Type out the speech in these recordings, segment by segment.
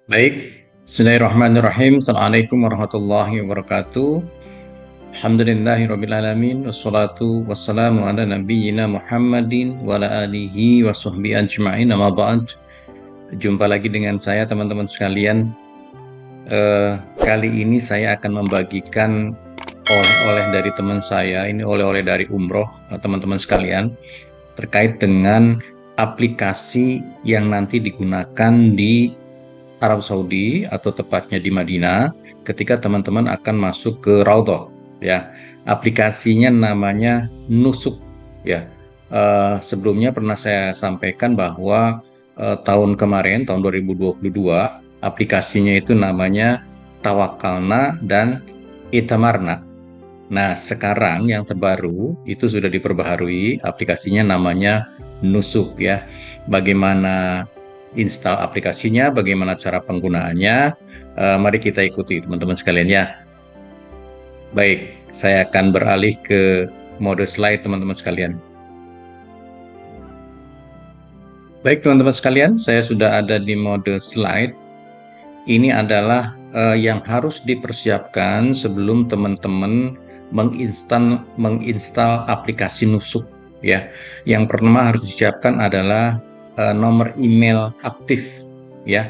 Baik, Bismillahirrahmanirrahim. Assalamualaikum warahmatullahi wabarakatuh. Alhamdulillahirrabbilalamin. Wassalatu wassalamu ala nabiyyina Muhammadin wa ala alihi wa sahbihi ajma'in. Amma ba'd. Jumpa lagi dengan saya teman-teman sekalian. Kali ini saya akan membagikan oleh-oleh dari teman saya. Ini oleh-oleh dari umroh teman-teman sekalian, terkait dengan aplikasi yang nanti digunakan di Arab Saudi atau tepatnya di Madinah ketika teman-teman akan masuk ke Raudhah, ya. Aplikasinya namanya Nusuk, ya. Sebelumnya pernah saya sampaikan bahwa tahun kemarin, tahun 2022, aplikasinya itu namanya Tawakalna dan Itamarna. Nah, sekarang yang terbaru itu sudah diperbaharui, aplikasinya namanya Nusuk, ya. Bagaimana install aplikasinya, bagaimana cara penggunaannya, mari kita ikuti teman-teman sekalian ya. Baik, saya akan beralih ke mode slide teman-teman sekalian. Baik teman-teman sekalian, saya sudah ada di mode slide. Ini adalah yang harus dipersiapkan sebelum teman-teman menginstal aplikasi Nusuk, ya. Yang pertama harus disiapkan adalah nomor email aktif, ya.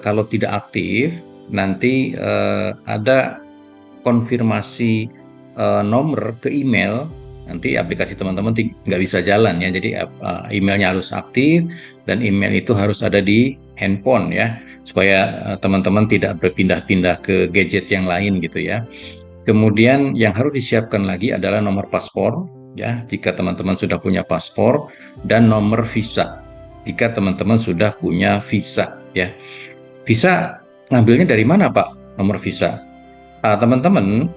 Kalau tidak aktif, nanti ada konfirmasi nomor ke email, nanti aplikasi teman-teman nggak bisa jalan, ya. Jadi emailnya harus aktif dan email itu harus ada di handphone, ya, supaya teman-teman tidak berpindah-pindah ke gadget yang lain gitu, ya. Kemudian yang harus disiapkan lagi adalah nomor paspor, ya, jika teman-teman sudah punya paspor, dan nomor visa jika teman-teman sudah punya visa, ya. Visa ngambilnya dari mana, Pak? Nomor visa. Teman-teman,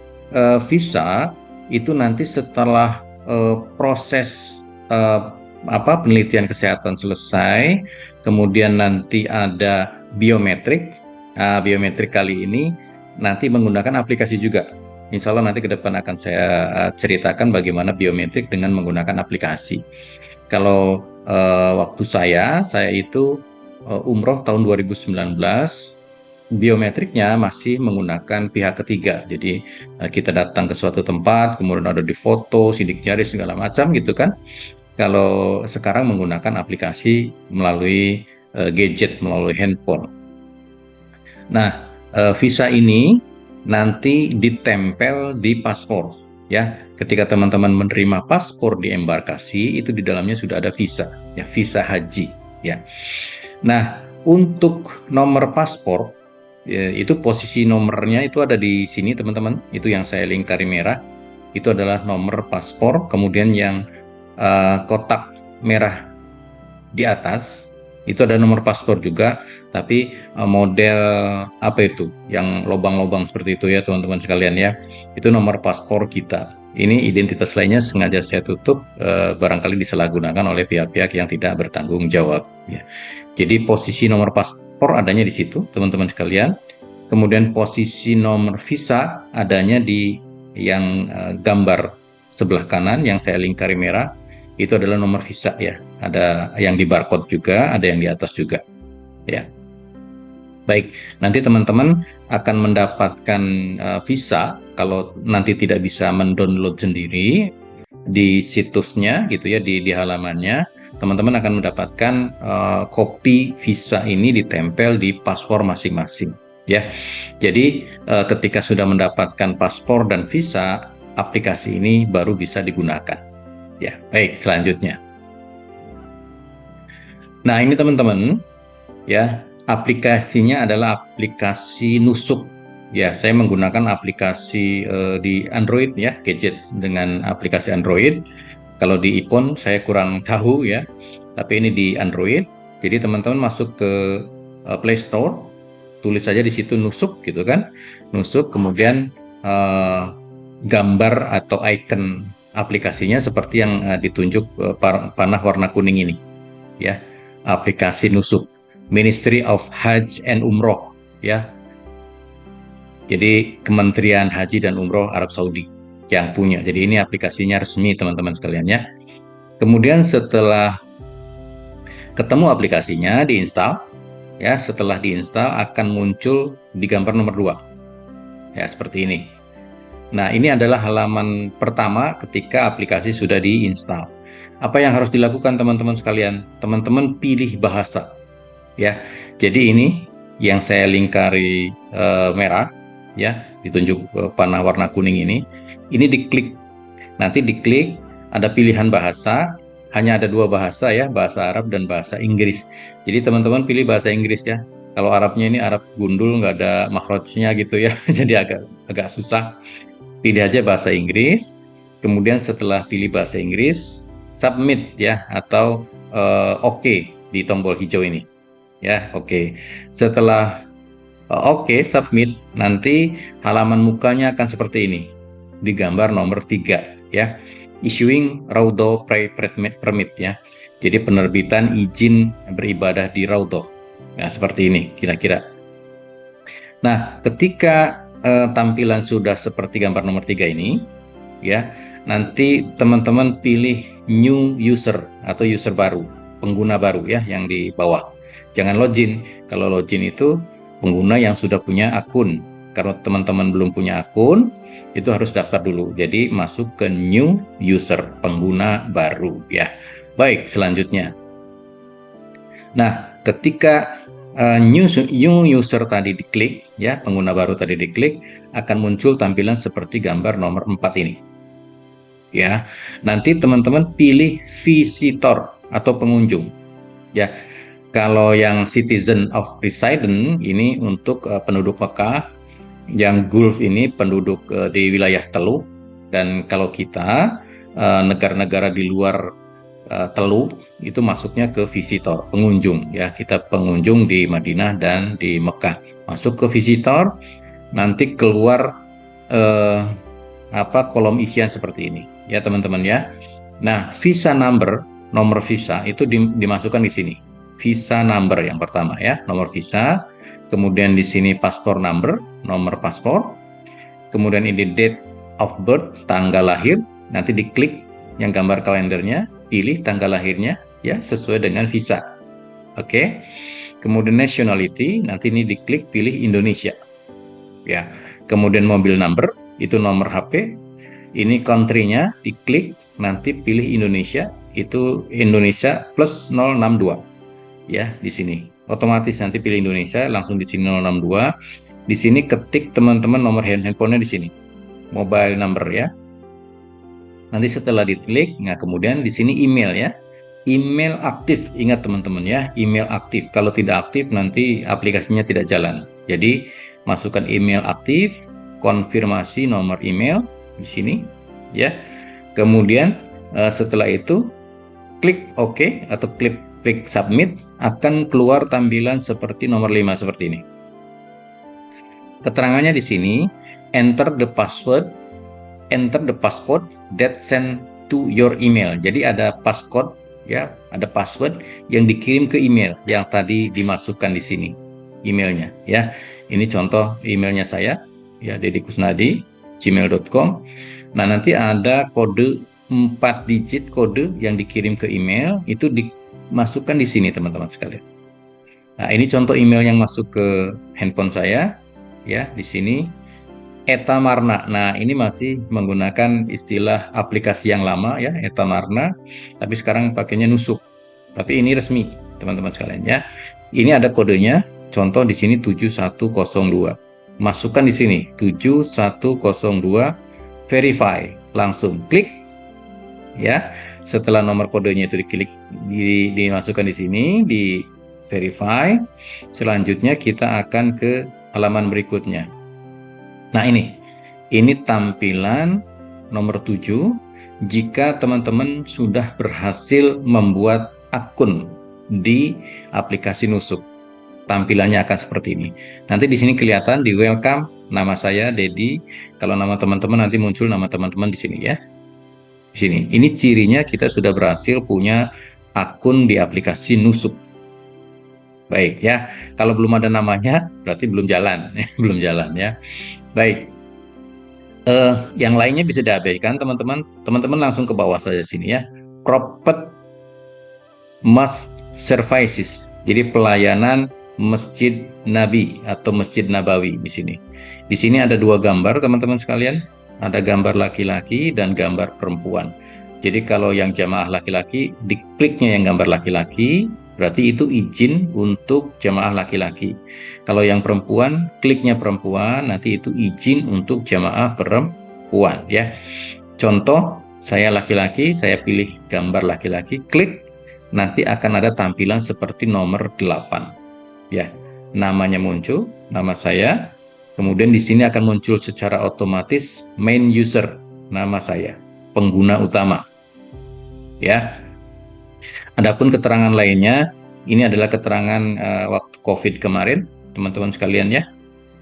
visa itu nanti setelah proses penelitian kesehatan selesai, kemudian nanti ada biometrik. Biometrik kali ini nanti menggunakan aplikasi juga. Insya Allah nanti ke depan akan saya ceritakan bagaimana biometrik dengan menggunakan aplikasi. Kalau waktu saya itu umroh tahun 2019, biometriknya masih menggunakan pihak ketiga. Jadi kita datang ke suatu tempat, kemudian ada di foto, sidik jari segala macam gitu kan. Kalau sekarang menggunakan aplikasi melalui gadget, melalui handphone. Nah, visa ini nanti ditempel di paspor, ya. Ketika teman-teman menerima paspor di embarkasi, itu di dalamnya sudah ada visa, ya, visa haji, ya. Nah, untuk nomor paspor, ya, itu posisi nomornya itu ada di sini teman-teman. Itu yang saya lingkari merah, itu adalah nomor paspor. Kemudian yang kotak merah di atas itu ada nomor paspor juga, tapi model apa itu yang lobang-lobang seperti itu, ya teman-teman sekalian, ya. Itu nomor paspor kita. Ini identitas lainnya sengaja saya tutup, barangkali disalahgunakan oleh pihak-pihak yang tidak bertanggung jawab, ya. Jadi posisi nomor paspor adanya di situ teman-teman sekalian. Kemudian posisi nomor visa adanya di yang gambar sebelah kanan yang saya lingkari merah. Itu adalah nomor visa, ya. Ada yang di barcode juga, ada yang di atas juga, ya. Baik, nanti teman-teman akan mendapatkan visa kalau nanti tidak bisa mendownload sendiri di situsnya gitu, ya, di halamannya. Teman-teman akan mendapatkan kopi visa ini ditempel di paspor masing-masing, ya. Jadi ketika sudah mendapatkan paspor dan visa, aplikasi ini baru bisa digunakan. Ya, baik, selanjutnya. Nah, ini teman-teman, ya, aplikasinya adalah aplikasi Nusuk. Ya, saya menggunakan aplikasi di Android, ya, gadget dengan aplikasi Android. Kalau di iPhone saya kurang tahu, ya, tapi ini di Android. Jadi teman-teman masuk ke Play Store, tulis saja di situ Nusuk gitu kan. Nusuk, kemudian gambar atau icon aplikasinya seperti yang ditunjuk panah warna kuning ini, ya. Aplikasi Nusuk, Ministry of Hajj and Umroh, ya. Jadi Kementerian Haji dan Umroh Arab Saudi yang punya. Jadi ini aplikasinya resmi teman-teman sekalian, ya. Kemudian setelah ketemu aplikasinya, diinstal, ya, setelah diinstal akan muncul di gambar nomor 2. Ya, seperti ini. Nah, ini adalah halaman pertama ketika aplikasi sudah diinstal. Apa yang harus dilakukan teman-teman sekalian? Teman-teman pilih bahasa. Ya, jadi ini yang saya lingkari merah, ya, ditunjuk panah warna kuning ini. Ini diklik. Nanti diklik, ada pilihan bahasa. Hanya ada 2 bahasa ya, bahasa Arab dan bahasa Inggris. Jadi teman-teman pilih bahasa Inggris ya. Kalau Arabnya ini Arab gundul, nggak ada makhrajnya gitu ya, jadi agak susah. Pilih aja bahasa Inggris, kemudian setelah pilih bahasa Inggris, submit ya, atau OK di tombol hijau ini ya, OK. Setelah OK, submit, nanti halaman mukanya akan seperti ini di gambar nomor 3 ya, issuing Raudhah permit ya, jadi penerbitan izin beribadah di Raudhah. Nah, seperti ini kira-kira. Nah, ketika tampilan sudah seperti gambar nomor 3 ini, ya, nanti teman-teman pilih new user atau user baru, pengguna baru ya, yang di bawah. Jangan login. Kalau login itu pengguna yang sudah punya akun. Kalau teman-teman belum punya akun, itu harus daftar dulu. Jadi masuk ke new user, pengguna baru ya. Baik, selanjutnya. Nah, ketika new user tadi diklik ya, pengguna baru tadi diklik, akan muncul tampilan seperti gambar nomor 4 ini. Ya, nanti teman-teman pilih visitor atau pengunjung. Ya, kalau yang citizen of resident ini untuk penduduk Mekah, yang Gulf ini penduduk di wilayah Teluk, dan kalau kita negara-negara di luar Teluk itu masuknya ke visitor, pengunjung ya. Kita pengunjung di Madinah dan di Mekah. Masuk ke visitor, nanti keluar kolom isian seperti ini ya teman-teman ya. Nah, visa number, nomor visa itu dimasukkan di sini. Visa number yang pertama ya, nomor visa. Kemudian di sini paspor number, nomor paspor. Kemudian ini date of birth, tanggal lahir. Nanti diklik yang gambar kalendernya, pilih tanggal lahirnya ya sesuai dengan visa. Oke. Kemudian nationality, nanti ini diklik pilih Indonesia. Ya. Kemudian mobile number, itu nomor HP. Ini country-nya diklik, nanti pilih Indonesia, itu Indonesia plus 062. Ya, di sini. Otomatis nanti pilih Indonesia, langsung di sini 062. Di sini ketik teman-teman nomor handphonenya di sini. Mobile number ya. Nanti setelah diklik, nah kemudian di sini email ya. Email aktif, ingat teman-teman ya, email aktif. Kalau tidak aktif nanti aplikasinya tidak jalan. Jadi masukkan email aktif, konfirmasi nomor email di sini ya. Kemudian setelah itu klik OK atau klik submit, akan keluar tampilan seperti nomor 5 seperti ini. Keterangannya di sini, enter the passcode that sent to your email. Jadi ada passcode ya, ada password yang dikirim ke email yang tadi dimasukkan di sini emailnya ya. Ini contoh emailnya saya ya, dedikusnadi@gmail.com. Nah, nanti ada kode 4 digit kode yang dikirim ke email, itu dimasukkan di sini teman-teman sekalian. Nah, ini contoh email yang masuk ke handphone saya ya, di sini Etamarna. Nah, ini masih menggunakan istilah aplikasi yang lama ya, Etamarna, tapi sekarang pakainya Nusuk. Tapi ini resmi, teman-teman sekalian ya. Ini ada kodenya, contoh di sini 7102. Masukkan di sini 7102, verify, langsung klik ya. Setelah nomor kodenya itu diklik, dimasukkan di sini, di verify. Selanjutnya kita akan ke halaman berikutnya. Nah, ini tampilan nomor 7 jika teman-teman sudah berhasil membuat akun di aplikasi Nusuk. Tampilannya akan seperti ini. Nanti di sini kelihatan di welcome nama saya Dedi. Kalau nama teman-teman nanti muncul nama teman-teman di sini ya. Di sini. Ini cirinya kita sudah berhasil punya akun di aplikasi Nusuk. Baik ya. Kalau belum ada namanya berarti belum jalan, belum jalan ya. Baik, yang lainnya bisa diabaikan teman-teman. Teman-teman langsung ke bawah saja sini ya. Propet Mass Services, jadi pelayanan Masjid Nabi atau Masjid Nabawi di sini. Di sini ada dua gambar teman-teman sekalian, ada gambar laki-laki dan gambar perempuan. Jadi kalau yang jamaah laki-laki, dikliknya yang gambar laki-laki, berarti itu izin untuk jamaah laki-laki. Kalau yang perempuan, kliknya perempuan, nanti itu izin untuk jamaah perempuan ya. Contoh, saya laki-laki, saya pilih gambar laki-laki, klik, nanti akan ada tampilan seperti nomor 8 ya. Namanya muncul, nama saya, kemudian di sini akan muncul secara otomatis main user, nama saya, pengguna utama ya. Adapun keterangan lainnya, ini adalah keterangan waktu COVID kemarin, teman-teman sekalian ya.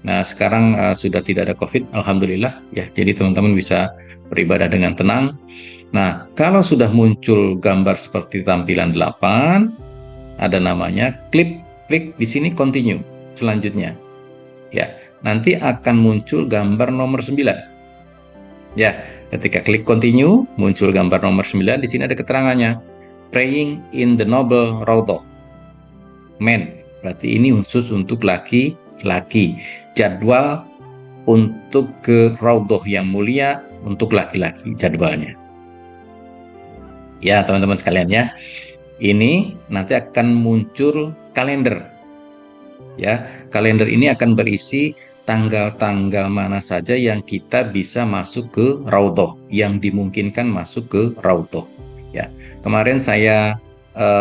Nah, sekarang sudah tidak ada COVID, alhamdulillah ya. Jadi teman-teman bisa beribadah dengan tenang. Nah, kalau sudah muncul gambar seperti tampilan 8, ada namanya, klik di sini continue selanjutnya. Ya, nanti akan muncul gambar nomor 9. Ya, ketika klik continue, muncul gambar nomor 9, di sini ada keterangannya. Praying in the noble Raudhah. Men, berarti ini khusus untuk laki-laki. Jadwal untuk ke Raudhah yang mulia untuk laki-laki jadwalnya. Ya, teman-teman sekalian ya. Ini nanti akan muncul kalender. Ya, kalender ini akan berisi tanggal-tanggal mana saja yang kita bisa masuk ke Raudhah, yang dimungkinkan masuk ke Raudhah. Ya, kemarin saya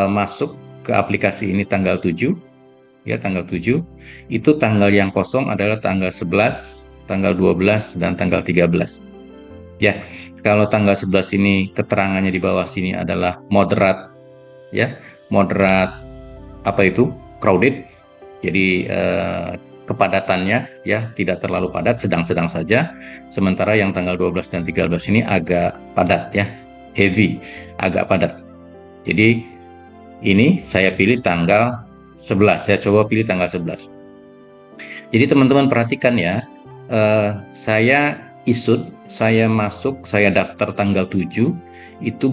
masuk ke aplikasi ini tanggal 7, ya tanggal 7. Itu tanggal yang kosong adalah tanggal 11, tanggal 12, dan tanggal 13. Ya, kalau tanggal 11 ini keterangannya di bawah sini adalah moderate, ya, moderate apa itu? Crowded. Jadi kepadatannya ya tidak terlalu padat, sedang-sedang saja. Sementara yang tanggal 12 dan 13 ini agak padat ya, heavy, agak padat. Jadi ini saya pilih tanggal 11, saya coba pilih tanggal 11. Jadi teman-teman perhatikan ya, saya saya masuk, saya daftar tanggal 7, itu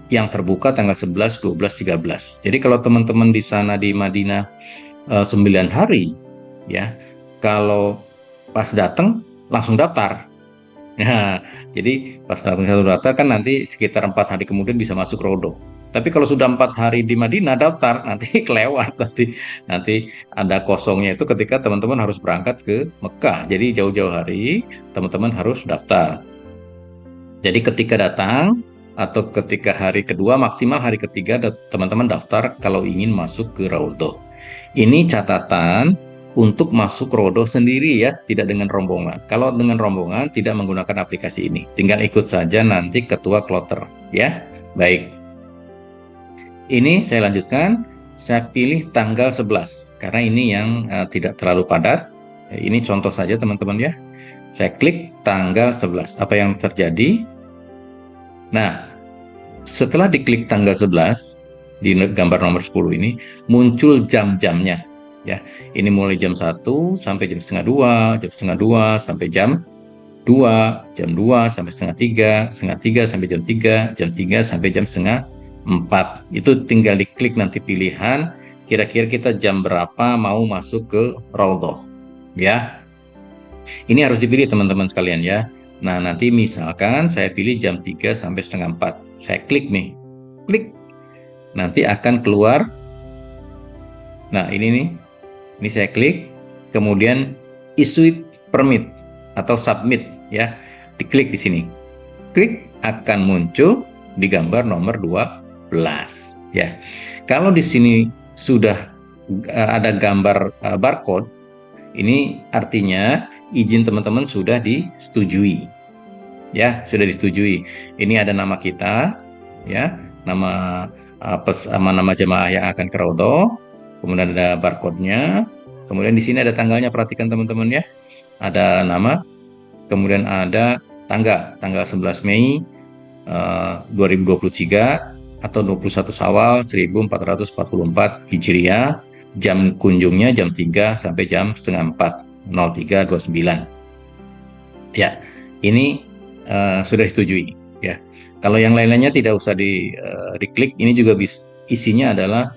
yang terbuka tanggal 11, 12, 13. Jadi kalau teman-teman di sana di Madinah 9 hari ya, kalau pas datang langsung daftar. Nah, jadi pas satu daftar kan nanti sekitar 4 hari kemudian bisa masuk Rodo. Tapi kalau sudah 4 hari di Madinah daftar, nanti kelewat, nanti ada kosongnya itu ketika teman-teman harus berangkat ke Mekah. Jadi jauh-jauh hari teman-teman harus daftar. Jadi ketika datang atau ketika hari kedua, maksimal hari ketiga teman-teman daftar kalau ingin masuk ke Raudhah. Ini catatan untuk masuk Raudhah sendiri ya, tidak dengan rombongan. Kalau dengan rombongan tidak menggunakan aplikasi ini. Tinggal ikut saja nanti ketua kloter ya. Baik. Ini saya lanjutkan, saya pilih tanggal 11 karena ini yang tidak terlalu padat. Ini contoh saja teman-teman ya. Saya klik tanggal 11. Apa yang terjadi? Nah, setelah diklik tanggal 11 di gambar nomor 10 ini muncul jam-jamnya ya. Ini mulai jam 1 sampai jam setengah 2, jam setengah 2 sampai jam 2, jam 2 sampai setengah 3 sampai jam 3, jam 3 sampai jam setengah 4. Itu tinggal diklik nanti pilihan kira-kira kita jam berapa mau masuk ke Raudhah ya. Ini harus dipilih teman-teman sekalian ya. Nah, nanti misalkan saya pilih jam 3 sampai setengah 4. Saya klik nih. Klik. Nanti akan keluar. Nah, ini nih. Ini saya klik. Kemudian issue permit atau submit ya. Diklik di sini. Klik akan muncul di gambar nomor 12 ya. Kalau di sini sudah ada gambar barcode, ini artinya izin teman-teman sudah disetujui ya, sudah disetujui. Ini ada nama kita ya, nama nama jemaah yang akan ke Raudhah, kemudian ada barcode-nya, kemudian di sini ada tanggalnya, perhatikan teman-teman ya, ada nama, kemudian ada tanggal 11 Mei 2023 atau 21 Syawal 1444 Hijriah, jam kunjungnya jam 3 sampai jam setengah 4, 03.29 ya. Ini sudah disetujui ya. Kalau yang lain-lainnya tidak usah diklik. Ini juga isinya adalah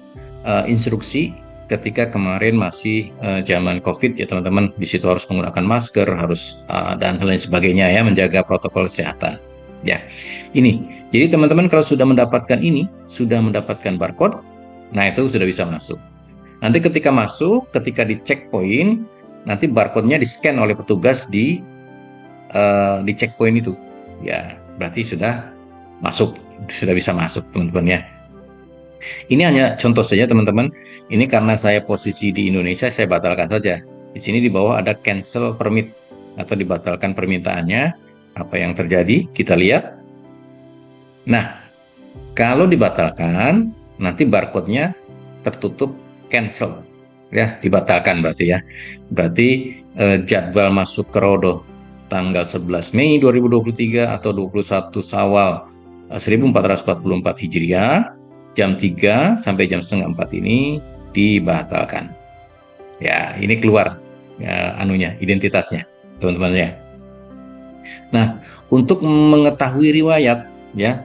instruksi ketika kemarin masih zaman COVID ya teman-teman. Di situ harus menggunakan masker, harus dan lain sebagainya ya, menjaga protokol kesehatan. Ya, ini. Jadi teman-teman kalau sudah mendapatkan ini, sudah mendapatkan barcode, nah itu sudah bisa masuk. Nanti ketika masuk, ketika di checkpoint, nanti barcode-nya di-scan oleh petugas di checkpoint itu. Ya, berarti sudah masuk, sudah bisa masuk teman-teman ya. Ini hanya contoh saja teman-teman. Ini karena saya posisi di Indonesia, saya batalkan saja. Di sini di bawah ada cancel permit atau dibatalkan permintaannya. Apa yang terjadi? Kita lihat. Nah, kalau dibatalkan, nanti barcode-nya tertutup cancel. Ya, dibatalkan berarti ya. Berarti jadwal masuk ke Rodo tanggal 11 Mei 2023 atau 21 Syawal 1444 Hijriah jam 3 sampai jam setengah 4 ini dibatalkan. Ya, ini keluar ya, identitasnya, teman-teman ya. Nah, untuk mengetahui riwayat ya,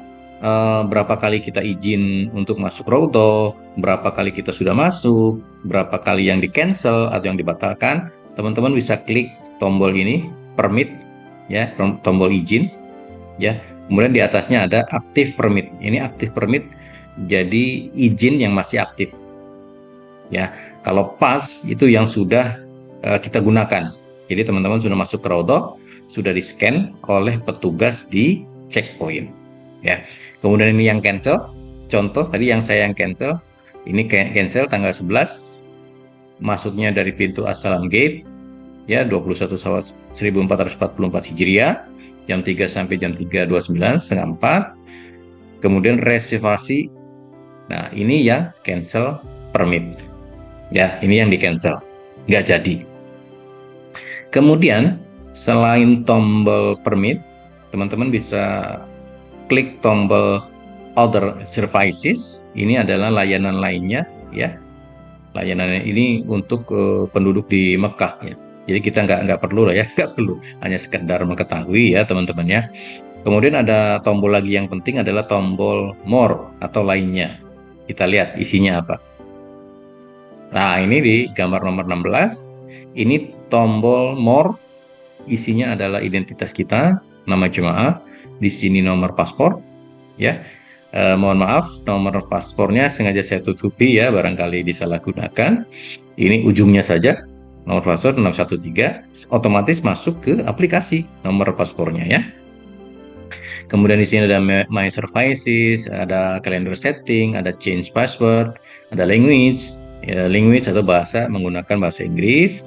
berapa kali kita izin untuk masuk Rodo, berapa kali kita sudah masuk, berapa kali yang di-cancel atau yang dibatalkan, teman-teman bisa klik tombol ini, permit ya, tombol izin ya. Kemudian di atasnya ada aktif permit. Ini aktif permit, jadi izin yang masih aktif ya. Kalau pas itu yang sudah kita gunakan. Jadi teman-teman sudah masuk ke Rodo, sudah di-scan oleh petugas di checkpoint ya. Kemudian ini yang cancel, contoh tadi yang saya yang cancel, ini cancel tanggal 11, masuknya dari pintu Assalam Gate ya, 21 Syawal 1444 Hijriah jam 3 sampai jam 3.29 setengah 4. Kemudian reservasi, nah ini yang cancel permit ya, ini yang di cancel, nggak jadi. Kemudian selain tombol permit, teman-teman bisa klik tombol other services. Ini adalah layanan lainnya ya. Layanan ini untuk penduduk di Mekah ya. Jadi kita nggak perlu lah ya, nggak perlu, hanya sekedar mengetahui ya teman-teman ya. Kemudian ada tombol lagi yang penting adalah tombol more atau lainnya. Kita lihat isinya apa. Nah, ini di gambar nomor 16. Ini tombol more, isinya adalah identitas kita, nama jemaah, di sini nomor paspor ya. Mohon maaf, nomor paspornya sengaja saya tutupi ya, barangkali disalahgunakan. Ini ujungnya saja, nomor paspor 613, otomatis masuk ke aplikasi nomor paspornya ya. Kemudian di sini ada My Services, ada calendar setting, ada change password, ada language, ya, language atau bahasa menggunakan bahasa Inggris.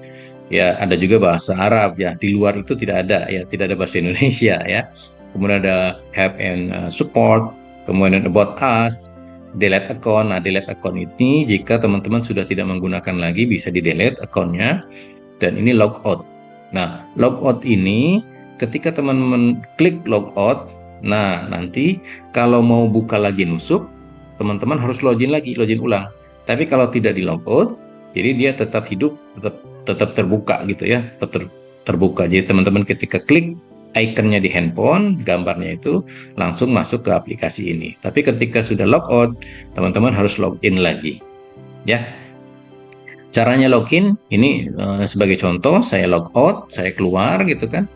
Ya, ada juga bahasa Arab ya. Di luar itu tidak ada ya, tidak ada bahasa Indonesia ya. Kemudian ada help and support, kemudian about us, delete account. Nah, delete account ini jika teman-teman sudah tidak menggunakan lagi bisa di-delete account-nya. Dan ini logout. Nah, logout ini ketika teman-teman klik logout, nah nanti kalau mau buka lagi Nusuk, teman-teman harus login lagi, login ulang. Tapi kalau tidak di logout, jadi dia tetap hidup, tetap terbuka gitu ya, tetap terbuka. Jadi teman-teman ketika klik ikonnya di handphone, gambarnya itu langsung masuk ke aplikasi ini. Tapi ketika sudah logout, teman-teman harus login lagi. Ya. Caranya login ini sebagai contoh, saya logout, saya keluar gitu kan,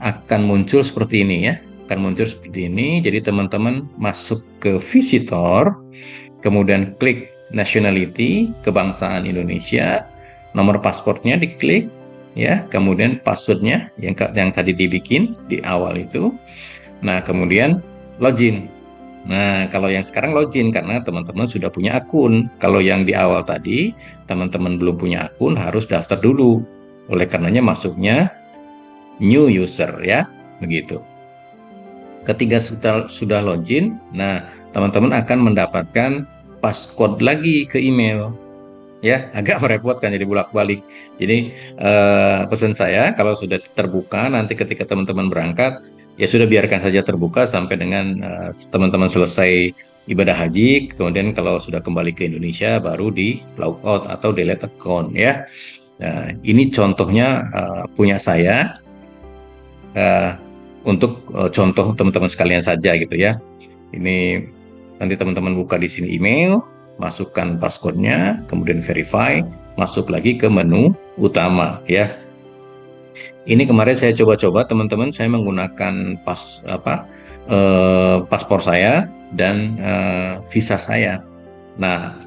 akan muncul seperti ini ya. Akan muncul seperti ini. Jadi teman-teman masuk ke visitor, kemudian klik nationality, kebangsaan Indonesia, nomor pasportnya diklik ya, kemudian passwordnya yang tadi dibikin di awal itu. Nah, kemudian login. Nah, kalau yang sekarang login karena teman-teman sudah punya akun. Kalau yang di awal tadi teman-teman belum punya akun, harus daftar dulu. Oleh karenanya masuknya new user ya, begitu. Ketika sudah login, nah teman-teman akan mendapatkan passcode lagi ke email. Ya, agak merepotkan jadi bolak-balik. Jadi pesan saya kalau sudah terbuka nanti ketika teman-teman berangkat, ya sudah biarkan saja terbuka sampai dengan teman-teman selesai ibadah haji. Kemudian kalau sudah kembali ke Indonesia baru di logout atau delete account ya. Nah, ini contohnya punya saya untuk contoh teman-teman sekalian saja gitu ya. Ini nanti teman-teman buka di sini email. masukkan passcode-nya, kemudian verify, masuk lagi ke menu utama ya. Ini kemarin saya coba-coba teman-teman, saya menggunakan paspor saya dan visa saya. Nah,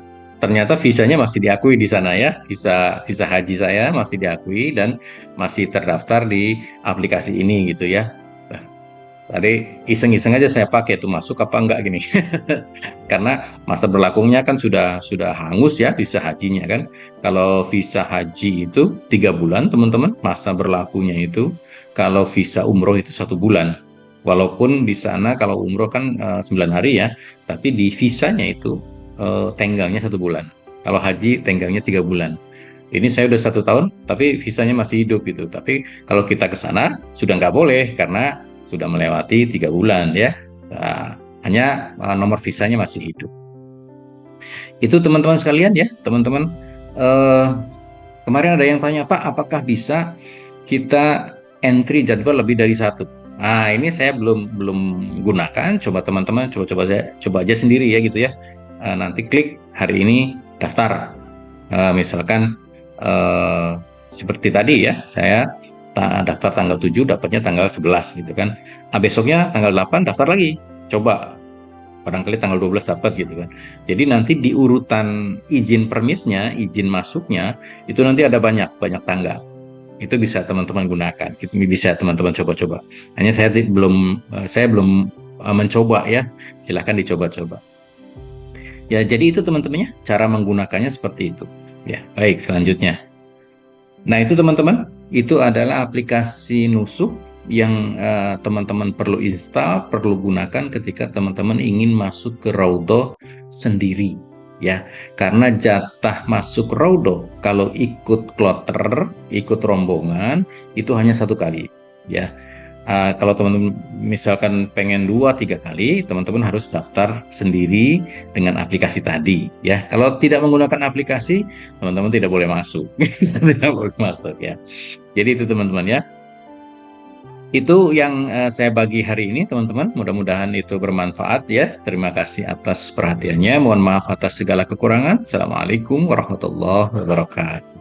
ternyata visanya masih diakui di sana ya, visa visa haji saya masih diakui dan masih terdaftar di aplikasi ini gitu ya. Nah, tadi iseng-iseng aja saya pakai tuh, masuk apa enggak gini. Karena masa berlakunya kan sudah hangus ya visa hajinya kan. Kalau visa haji itu 3 bulan teman-teman masa berlakunya itu. Kalau visa umroh itu 1 bulan. Walaupun di sana kalau umroh kan 9 hari ya, tapi di visanya itu tenggalnya 1 bulan. Kalau haji tenggangnya 3 bulan. Ini saya udah 1 tahun, tapi visanya masih hidup gitu. Tapi kalau kita ke sana sudah nggak boleh karena sudah melewati 3 bulan ya. Nah, hanya nomor visanya masih hidup. Itu teman-teman sekalian ya, teman-teman. Eh, Kemarin ada yang tanya, Pak, apakah bisa kita entry jadwal lebih dari satu? Nah, ini saya belum gunakan. Coba teman-teman, coba aja sendiri ya gitu ya. Nanti klik hari ini daftar. Misalkan seperti tadi ya, saya daftar tanggal 7, dapatnya tanggal 11 gitu kan. Nah, besoknya tanggal 8 daftar lagi. Coba barangkali tanggal 12 dapat gitu kan. Jadi nanti di urutan izin permitnya, izin masuknya, itu nanti ada banyak tanggal. Itu bisa teman-teman gunakan, bisa teman-teman coba-coba. Hanya saya belum mencoba ya. Silahkan dicoba-coba. Ya, jadi itu teman-temannya, cara menggunakannya seperti itu. Ya, baik, selanjutnya. Nah, itu teman-teman, itu adalah aplikasi Nusuk yang teman-teman perlu install, perlu gunakan ketika teman-teman ingin masuk ke Raudhah sendiri ya. Karena jatah masuk Raudhah kalau ikut kloter, ikut rombongan itu hanya 1 kali ya. Kalau teman-teman misalkan pengen 2-3 kali, teman-teman harus daftar sendiri dengan aplikasi tadi ya. Kalau tidak menggunakan aplikasi, teman-teman tidak boleh masuk. Tidak boleh masuk ya. Jadi itu teman-teman ya. Itu yang saya bagi hari ini teman-teman. Mudah-mudahan itu bermanfaat ya. Terima kasih atas perhatiannya. Mohon maaf atas segala kekurangan. Assalamualaikum warahmatullahi wabarakatuh.